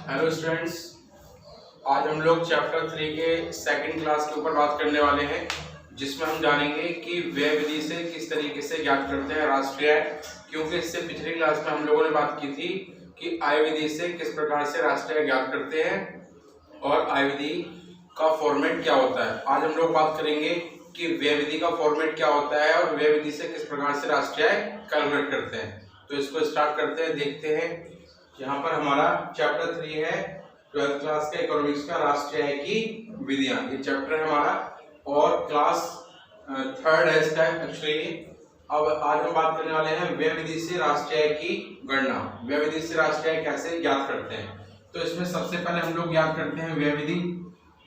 Hello students, आज हम लोग चैप्टर 3 के सेकंड क्लास के ऊपर बात करने वाले हैं, जिसमें हम जानेंगे कि व्यय विधि से किस तरीके से ज्ञात करते हैं राष्ट्रीय आय। क्योंकि इससे पिछली क्लास में हम लोगों ने बात की थी कि आय विधि से किस प्रकार से राष्ट्रीय आय ज्ञात करते हैं और आय विधि का फॉर्मेट क्या होता है। आज हम लोग बात करेंगे कि व्यय विधि का फॉर्मेट क्या होता है और व्यय विधि से किस प्रकार से राष्ट्रीय आय कैलकुलेट करते हैं। तो इसको स्टार्ट करते हैं, देखते हैं। यहाँ पर हमारा चैप्टर 3 है 12th क्लास का इकोनॉमिक्स का, राष्ट्रीय आय की विधियां। ये चैप्टर है हमारा और क्लास 3rd है इसका एक्चुअली। अब आज हम बात करने वाले हैं व्यय विधि से राष्ट्रीय आय की गणना। व्यय विधि से राष्ट्रीय आय कैसे ज्ञात करते हैं, तो इसमें सबसे पहले हम लोग ज्ञात करते हैं व्यय विधि।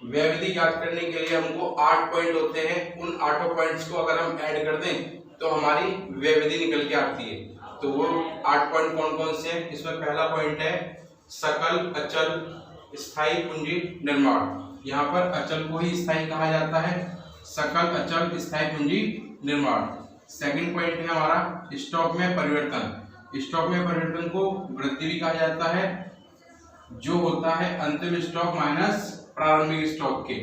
व्यय विधि ज्ञात करने के लिए हमको 8 पॉइंट होते हैं। उन 8 पॉइंट्स को अगर हम ऐड कर दें तो हमारी व्यय विधि निकल के आती है। तो वो 8 पॉइंट कौन कौन से हैं? इसमें पहला पॉइंट है सकल अचल स्थायी पूंजी निर्माण। यहाँ पर अचल को ही स्थायी कहा जाता है, सकल अचल स्थायी पूंजी निर्माण। सेकंड पॉइंट है हमारा स्टॉक में परिवर्तन। स्टॉक में परिवर्तन को वृद्धि भी कहा जाता है, जो होता है अंतिम स्टॉक माइनस प्रारंभिक स्टॉक के।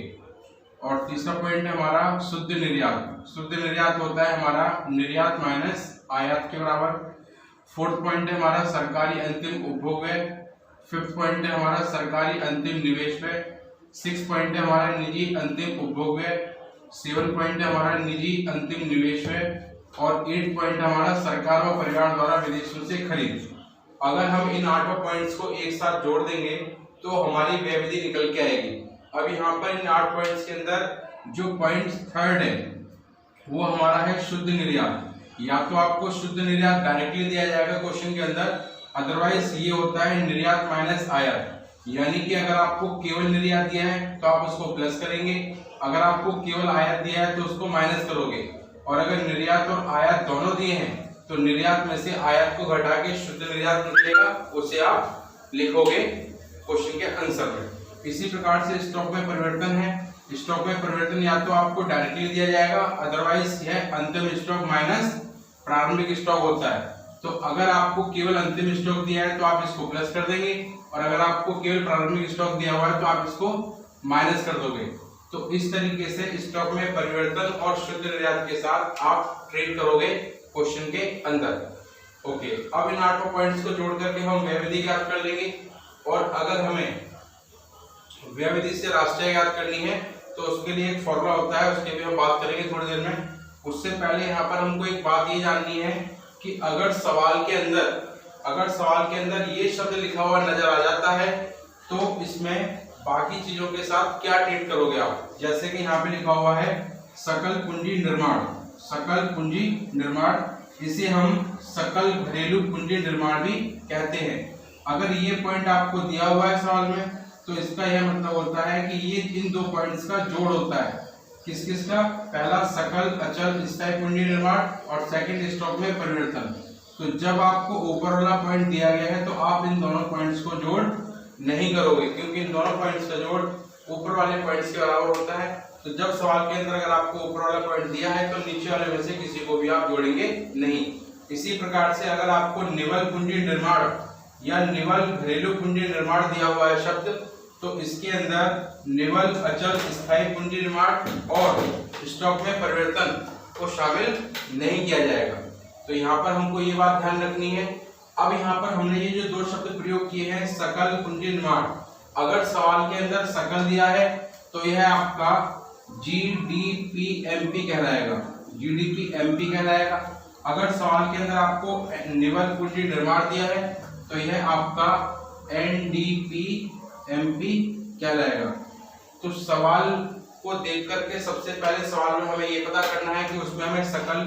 और तीसरा पॉइंट है हमारा शुद्ध निर्यात। शुद्ध निर्यात होता है हमारा निर्यात माइनस आयात के बराबर। फोर्थ पॉइंट है हमारा सरकारी अंतिम उपभोग व्यय। फिफ्थ पॉइंट है हमारा सरकारी अंतिम निवेश व्यय। सिक्स पॉइंट है हमारा निजी अंतिम उपभोग व्यय। 7 पॉइंट है हमारा निजी अंतिम निवेश व्यय। और 8 पॉइंट है हमारा सरकार व परिवार द्वारा विदेशों से खरीद। अगर हम इन 8 पॉइंट्स को एक साथ जोड़ देंगे तो हमारी व्यय विधि निकल के आएगी। अब यहाँ पर इन 8 पॉइंट्स के अंदर जो पॉइंट 3rd है वो हमारा है शुद्ध निर्यात। या तो आपको शुद्ध निर्यात डायरेक्टली दिया जाएगा क्वेश्चन के अंदर, अदरवाइज ये होता है निर्यात माइनस आयात। यानी कि अगर आपको केवल निर्यात दिया है तो आप उसको प्लस करेंगे, अगर आपको केवल आयात दिया है तो उसको माइनस करोगे। और अगर निर्यात और आयात दोनों दिए हैं तो निर्यात में से आयात को घटा के शुद्ध निर्यात निकलेगा, उसे आप लिखोगे क्वेश्चन के आंसर में। इसी प्रकार से स्टॉक में परिवर्तन है। स्टॉक में परिवर्तन या तो आपको डायरेक्टली दिया जाएगा, अदरवाइज यह अंतिम स्टॉक माइनस प्रारंभिक स्टॉक होता है। तो अगर आपको केवल अंतिम स्टॉक दिया है तो आप इसको प्लस कर देंगे, और अगर आपको केवल प्रारंभिक स्टॉक दिया हुआ है तो आप इसको माइनस कर दोगे। तो इस तरीके से स्टॉक में परिवर्तन और शुद्ध निर्यात के साथ आप ट्रीट करोगे क्वेश्चन के अंदर। ओके, अब इन 8 पॉइंट्स को जोड़ करके हम व्यय विधि ज्ञात कर लेंगे। और अगर हमें व्यय विधि से राष्ट्रीय ज्ञात करनी है तो उसके लिए एक फॉर्मूला होता है, उसके भी हम बात करेंगे थोड़ी देर में। उससे पहले यहाँ पर हमको एक बात ये जाननी है कि अगर सवाल के अंदर ये शब्द लिखा हुआ नजर आ जाता है तो इसमें बाकी चीजों के साथ क्या ट्रीट करोगे आप। जैसे कि यहाँ पे लिखा हुआ है सकल पूंजी निर्माण। सकल पूंजी निर्माण, इसे हम सकल घरेलू पूंजी निर्माण भी कहते हैं। अगर ये पॉइंट आपको दिया हुआ है सवाल में तो इसका यह मतलब होता है कि ये इन 2 पॉइंट्स का जोड़ होता है। किस किस का? पहला सकल अचल स्थायी पूंजी निर्माण और सेकंड स्टॉक में परिवर्तन। तो जब आपको ऊपर वाला पॉइंट दिया गया है तो आप इन दोनों पॉइंट्स को जोड़ नहीं करोगे, क्योंकि इन दोनों पॉइंट्स का जोड़ ऊपर वाले पॉइंट्स के बराबर होता है। तो जब सवाल के अंदर अगर आपको ऊपर वाला पॉइंट दिया है तो नीचे वाले में से किसी को भी आप जोड़ेंगे नहीं। इसी प्रकार से अगर आपको निवल पूंजी निर्माण या निवल घरेलू पूंजी निर्माण दिया हुआ है शब्द, तो इसके अंदर निवल अचल स्थायी पूंजी निर्माण और स्टॉक में परिवर्तन को शामिल नहीं किया जाएगा। तो यहाँ पर हमको ये बात ध्यान रखनी है। अब यहाँ पर हमने ये जो 2 शब्द प्रयोग किए हैं सकल पूंजी निर्माण, अगर सवाल के अंदर सकल दिया है तो यह आपका GDPMP कहलाएगा। GDPMP कहलाएगा। अगर सवाल के अंदर आपको निवल पूंजी निर्माण दिया है तो यह आपका NDPMP कहलाएगा। तो सवाल को देख करके सबसे पहले सवाल में हमें ये पता करना है कि उसमें हमें सकल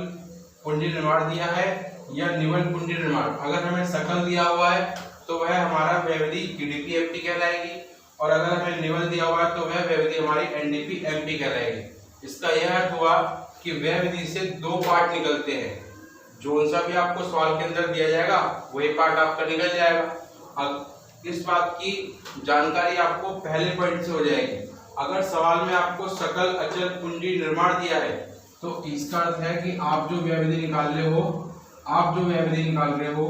पूंजी निर्माण दिया है या निवल पूंजी निर्माण। अगर हमें सकल दिया हुआ है तो वह हमारा व्यय विधि GDPMP कहलाएगी, और अगर हमें निवल दिया हुआ है तो वह व्यय विधि हमारी NDPMP कहलाएगी। इसका यह अर्थ हुआ कि व्यय विधि से 2 पार्ट निकलते हैं। जो सा भी आपको सवाल के अंदर दिया जाएगा वही पार्ट आपका निकल जाएगा। अब इस बात की जानकारी आपको पहले पॉइंट से हो जाएगी। अगर सवाल में आपको सकल अचल पूंजी निर्माण दिया है तो इसका अर्थ है कि आप जो व्यय विधि निकाल रहे हो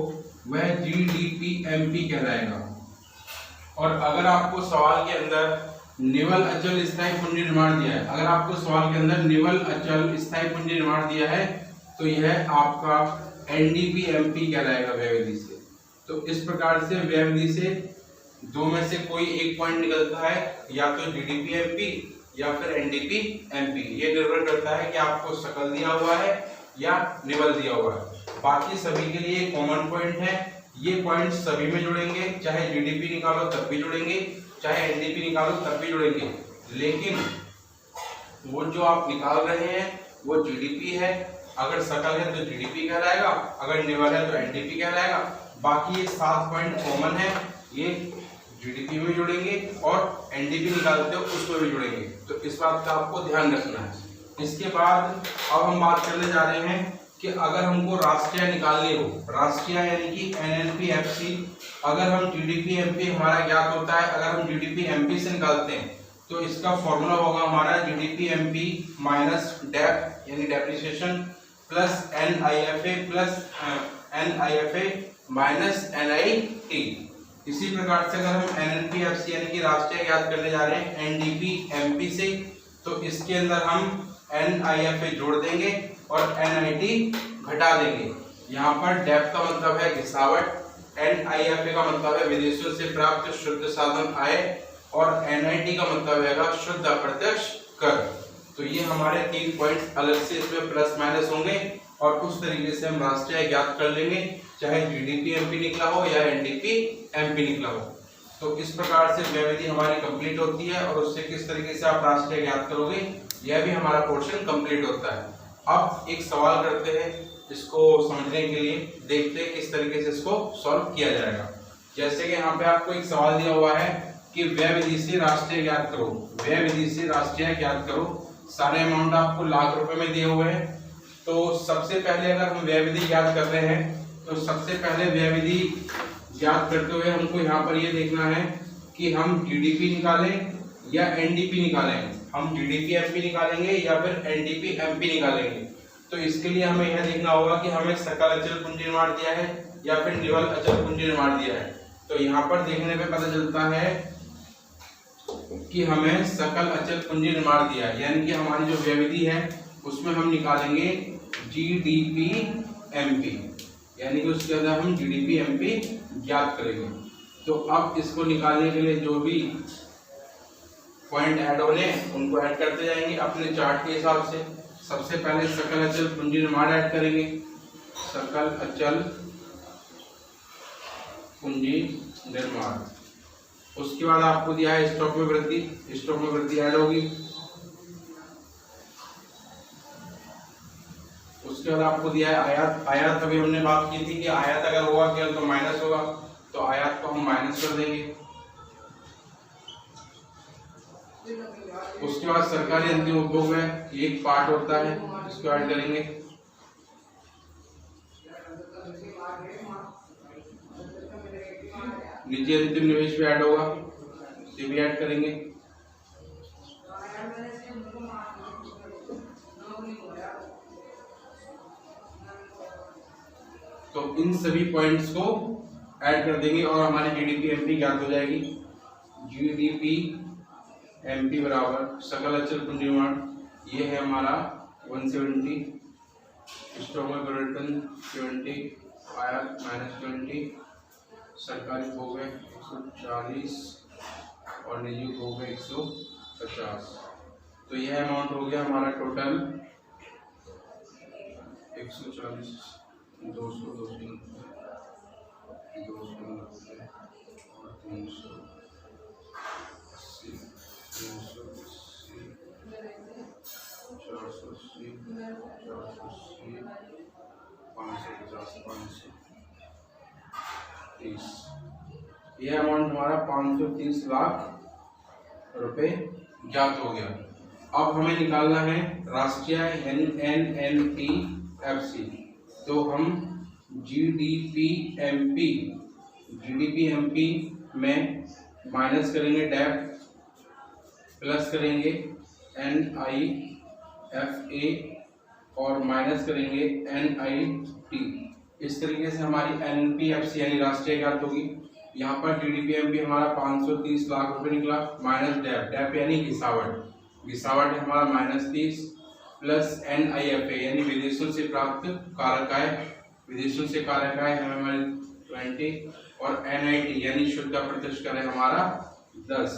वह GDPMP कहलाएगा। और अगर आपको सवाल के अंदर निवल अचल स्थायी पूंजी निर्माण दिया है, अगर आपको सवाल के अंदर निवल अचल स्थायी पूंजी निर्माण दिया है तो यह आपका एनडीपी-एमपी कहलाएगा व्यय विधि से। तो इस प्रकार से व्यय विधि से दो में से कोई एक पॉइंट निकलता है, या तो जीडीपी-एमपी या फिर एनडीपी-एमपी। ये निर्भर करता है कि आपको सकल दिया हुआ है या निवल दिया हुआ है। बाकी सभी के लिए कॉमन पॉइंट है, ये पॉइंट सभी में जुड़ेंगे, चाहे जीडीपी निकालो तब भी जुड़ेंगे, चाहे एनडीपी निकालो तब भी जुड़ेंगे। लेकिन वो जो आप निकाल रहे हैं वो जीडीपी है, अगर सकल है तो जीडीपी कहलाएगा, अगर निवल है तो एनडीपी कहलाएगा। बाकी ये 7 पॉइंट कॉमन है, ये जीडीपी में जुड़ेंगे और एनडीपी निकालते हो उसमें भी जुड़ेंगे। तो इस बात का आपको ध्यान रखना है। इसके बाद अब हम बात करने जा रहे हैं कि अगर हमको राष्ट्रीय निकालनी हो, राष्ट्रीय यानी कि एनएनपी-एफसी, अगर हम जीडीपी-एमपी हमारा ज्ञात होता है, अगर हम जीडीपी-एमपी से निकालते हैं तो इसका फॉर्मूला होगा हमारा जीडीपी-एमपी माइनस डेप यानी depreciation plus NIFA plus NIFA minus NIT. इसी प्रकार से अगर हम एनएनपी-एफसी यानी कि राष्ट्रीय ज्ञात करने जा रहे हैं एनडीपी-एमपी से, तो इसके अंदर हम एनआईएफए जोड़ देंगे और एनआईटी घटा देंगे। यहाँ पर डेप का मतलब है घिसावट, एनआईएफए का मतलब है विदेशों से प्राप्त शुद्ध साधन आय, और एनआईटी का मतलब है शुद्ध अप्रत्यक्ष कर। तो ये हमारे 3 पॉइंट अलग से इसमें प्लस माइनस होंगे और उस तरीके से हम राष्ट्रीय ज्ञात कर लेंगे, चाहे जीडीपी-एमपी निकला हो या एनडीपी-एमपी निकला हो। तो इस प्रकार से व्यय विधि हमारी कंप्लीट होती है और उससे किस तरीके से आप राष्ट्रीय ज्ञात करोगे यह भी हमारा पोर्शन कंप्लीट होता है। अब एक सवाल करते हैं, इसको समझने के लिए देखते हैं किस तरीके से इसको सॉल्व किया जाएगा। जैसे कि यहाँ पे आपको एक सवाल दिया हुआ है कि व्यय विधि से राष्ट्रीय ज्ञात करो, व्यय विधि से राष्ट्रीय ज्ञात करो। सारे अमाउंट आपको लाख रुपए में दिए हुए हैं। तो सबसे पहले अगर हम व्यय विधि ज्ञात कर रहे हैं तो सबसे पहले व्यय विधि ज्ञात करते हुए हमको यहाँ पर ये देखना है कि हम जीडीपी निकालें या एनडीपी निकालें, हम जीडीपी-एमपी निकालेंगे या फिर एनडीपी-एमपी निकालेंगे। तो इसके लिए हमें यह देखना होगा कि हमें सकल अचल पूंजी निर्माण दिया है या फिर निवल अचल पूंजी निर्माण दिया है। तो यहाँ पर देखने पे पता चलता है कि हमें सकल अचल पूंजी निर्माण दिया है, यानी कि हमारी जो व्यय विधि है उसमें हम निकालेंगे जीडीपी-एमपी, यानी कि उसके अंदर हम जीडीपी-एमपी ज्ञात करेंगे। तो अब इसको निकालने के लिए जो भी पॉइंट ऐड होने उनको ऐड करते जाएंगे अपने चार्ट के हिसाब से। सबसे पहले सकल अचल पूंजी निर्माण ऐड करेंगे, सकल अचल पूंजी निर्माण। उसके बाद आपको दिया है स्टॉक में वृद्धि, स्टॉक में वृद्धि ऐड होगी। उसके बाद आपको दिया है आयात, आयात अभी हमने बात की थी कि आयात अगर होगा केवल तो माइनस होगा, तो आयात को हम माइनस कर देंगे। उसके बाद सरकारी अंतिम उपभोग में एक पार्ट होता है, इसको ऐड करेंगे। निजी अंतिम निवेश भी ऐड होगा, इसे भी ऐड करेंगे। तो इन सभी पॉइंट्स को ऐड कर देंगे और हमारी जीडीपी-एमपी ज्ञात हो जाएगी। जीडीपी-एमपी बराबर सकल अचल पूंजी निर्माण, ये है हमारा 170, स्टॉक में परिवर्तन 70, आयात -20, सरकारी उपभोग है 140 और निजी उपभोग है 150। तो यह अमाउंट हो गया हमारा टोटल 140, 200, 290 और 380, 380, 480, 480, 550, 530। यह अमाउंट हमारा 530 लाख रुपए ज्ञात हो गया। अब हमें निकालना है राष्ट्रीय एनएनपी-एफसी। तो हम जीडीपी-एमपी में माइनस करेंगे डेप, प्लस करेंगे एनआईएफए और माइनस करेंगे एनआईटी। इस तरीके से हमारी एनएनपी-एफसी यानी राष्ट्रीय ज्ञात होगी। यहाँ पर GDP-MP हमारा 530 लाख रुपए निकला, माइनस डेप यानी घिसावट हमारा -30 प्लस NIFA यानी विदेशों से प्राप्त कारक आय, विदेशों से कारक आय हमारे 20 और NIT यानी शुद्ध अप्रत्यक्ष कर है हमारा 10।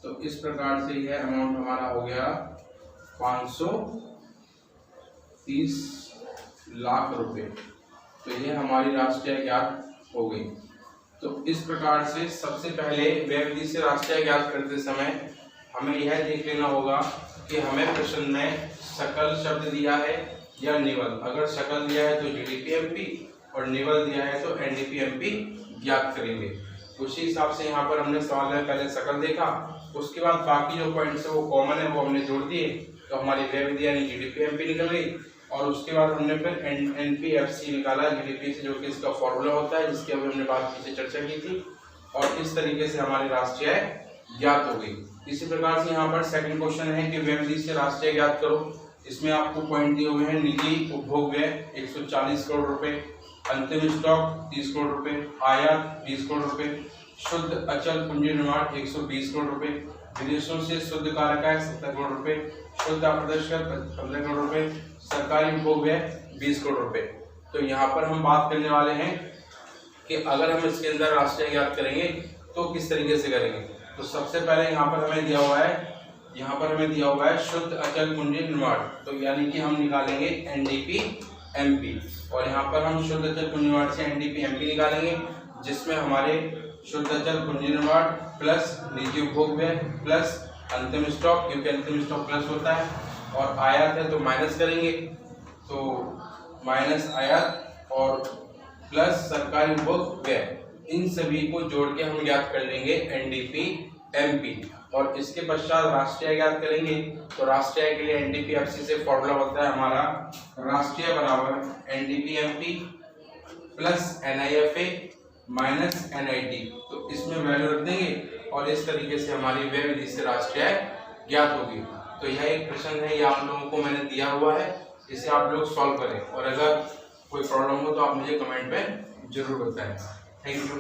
तो इस प्रकार से यह अमाउंट हमारा हो गया 530 लाख रुपए। तो यह हमारी राष्ट्रीय आय ज्ञात हो गई। तो इस प्रकार से सबसे पहले व्यय विधि से राष्ट्रीय आय ज्ञात करते समय हमें यह देख लेना होगा कि हमें प्रश्न में सकल शब्द दिया है या निवल। अगर सकल दिया है तो GDP-MP और निवल दिया है तो NDP-MP ज्ञात करेंगे। उसी हिसाब से यहाँ पर हमने सवाल में पहले सकल देखा, उसके बाद बाकी जो पॉइंट्स है वो कॉमन है वो हमने जोड़ दिए, तो हमारी व्यय विधि यानी GDP-MP निकल गई। और उसके बाद हमने फिर NPFC निकाला GDP से, जो कि इसका फॉर्मूला होता है जिसकी अभी हमने बात पीछे चर्चा की थी। और इस तरीके से हमारी राष्ट्रीय आय ज्ञात हो गई। इसी प्रकार से यहाँ पर सेकंड क्वेश्चन है कि व्यय विधि से राष्ट्रीय आय ज्ञात करो। इसमें आपको पॉइंट दिए हुए हैं, निजी उपभोग व्यय 140 करोड़ रुपए, अंतिम स्टॉक 30 करोड़ रुपए, आयात 20 करोड़ रुपए, शुद्ध अचल पूंजी निर्माण 120 करोड़ रुपए, विदेशों से शुद्ध कारक आय 70 करोड़ रुपए, शुद्ध अप्रत्यक्ष कर 15 करोड़ रुपए, सरकारी उपभोग व्यय 20 करोड़ रुपए। तो यहाँ पर हम बात करने वाले हैं कि अगर हम इसके अंदर राष्ट्रीय आय ज्ञात करेंगे तो किस तरीके से करेंगे। तो सबसे पहले यहाँ पर हमें दिया हुआ है शुद्ध अचल पूंजी निर्माण, तो यानी कि हम निकालेंगे NDP-MP और यहाँ पर हम शुद्ध अचल पूंजी निर्माण से NDP-MP निकालेंगे, जिसमें हमारे शुद्ध अचल पूंजी निर्माण प्लस निजी उपभोग व्यय प्लस अंतिम स्टॉक, क्योंकि अंतिम स्टॉक प्लस होता है, और आयात है तो माइनस करेंगे, तो माइनस आयात और प्लस सरकारी उपभोग व्यय, इन सभी को जोड़ के हम ज्ञात कर लेंगे NDP-MP। और इसके पश्चात राष्ट्रीय आय ज्ञात करेंगे। तो राष्ट्रीय आय के लिए NDP-FC से फॉर्मूला होता है हमारा राष्ट्रीय बराबर NDP-MP plus NIFA minus NIT। तो इसमें वैल्यू रख देंगे और इस तरीके से हमारी व्यय विधि से राष्ट्रीय आय ज्ञात होगी। तो यह एक प्रश्न है, ये आप लोगों को मैंने दिया हुआ है, इसे आप लोग सॉल्व करें और अगर कोई प्रॉब्लम हो तो आप मुझे कमेंट में जरूर बताएं। Thank you.